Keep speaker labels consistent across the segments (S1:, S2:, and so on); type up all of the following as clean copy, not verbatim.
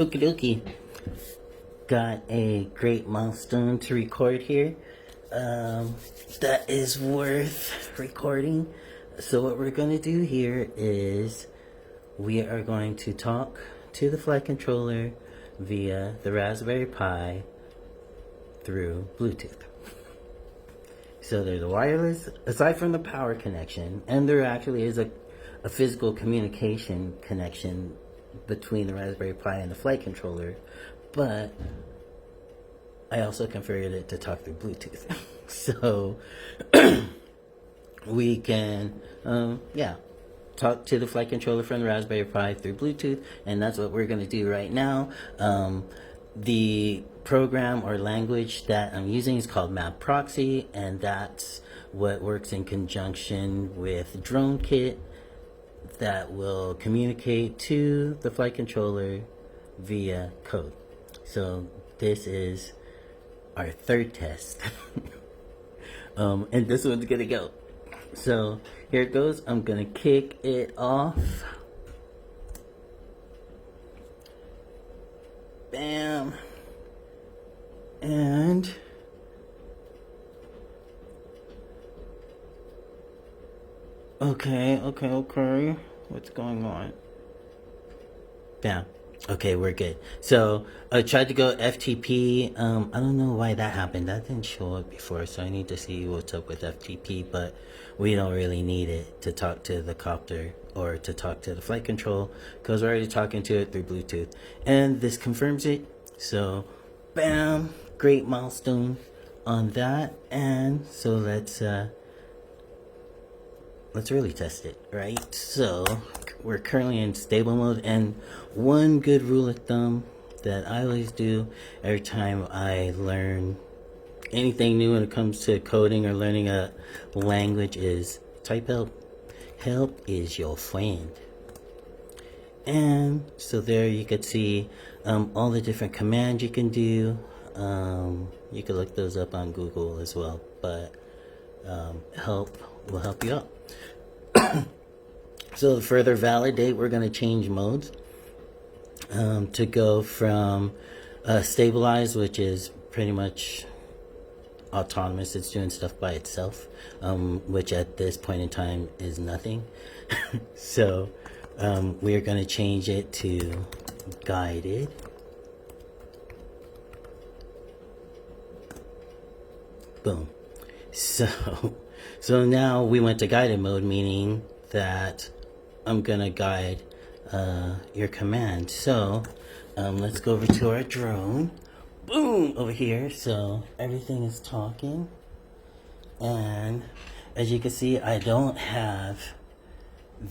S1: Okie dokie. Got a great milestone to record here. That is worth recording. So what we're going to do here is we are going to talk to the flight controller via the Raspberry Pi through Bluetooth. So there's a wireless, aside from the power connection, and there actually is a physical communication connection between the Raspberry Pi and the flight controller, but I also configured it to talk through Bluetooth. So we can, talk to the flight controller from the Raspberry Pi through Bluetooth, and that's what we're going to do right now. The program or language that I'm using is called Map Proxy, and that's what works in conjunction with DroneKit that will communicate to the flight controller via code. So this is our third test. And this one's gonna go. So here it goes. I'm gonna kick it off. Bam. And okay. What's going on? Bam. Okay, we're good. So I tried to go FTP. I don't know why that happened. That didn't show up before, so I need to see what's up with FTP, but we don't really need it to talk to the copter or to talk to the flight control because we're already talking to it through Bluetooth. And this confirms it. So bam, great milestone on that. And so let's really test it, right? So we're currently in stable mode, and one good rule of thumb that I always do every time I learn anything new when it comes to coding or learning a language is type help. Help is your friend. And so there you could see all the different commands you can do. You can look those up on Google as well, but help will help you out. So to further validate, we're going to change modes to go from stabilized, which is pretty much autonomous. It's doing stuff by itself, which at this point in time is nothing. So we're going to change it to guided. Boom. So now we went to guided mode, meaning that I'm gonna guide your command. So let's go over to our drone. Boom, over here. So everything is talking, and as you can see, I don't have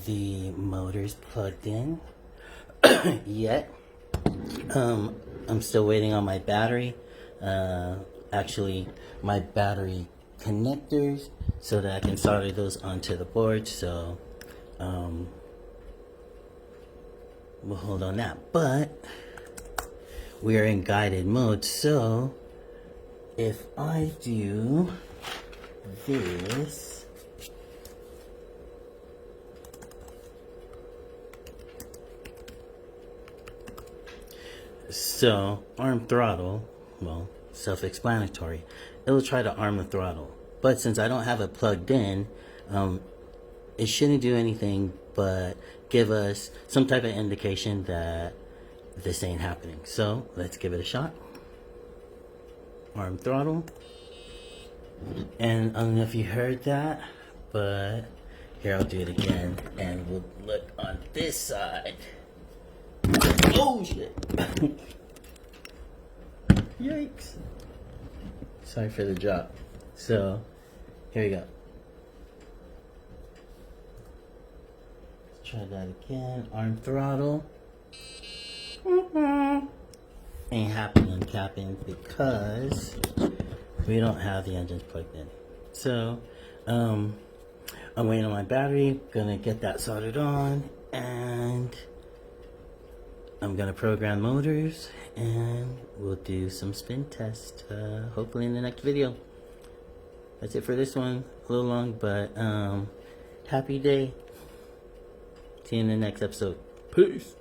S1: the motors plugged in yet. I'm still waiting on my battery. Actually, my battery connectors, so that I can solder those onto the board. So we'll hold on that, but we are in guided mode. So if I do this, so arm throttle, well, self-explanatory. It'll try to arm the throttle, but since I don't have it plugged in, it shouldn't do anything but give us some type of indication that this ain't happening. So let's give it a shot. Arm throttle. And I don't know if you heard that, but here, I'll do it again, and we'll look on this side. Oh shit. Yikes. Sorry for the drop. So here we go. Let's try that again. Arm throttle. Ain't happening, Captain, because we don't have the engines plugged in. So I'm waiting on my battery. Gonna get that soldered on, and I'm gonna program motors, and we'll do some spin tests, hopefully in the next video. That's it for this one. A little long, but happy day. See you in the next episode. Peace.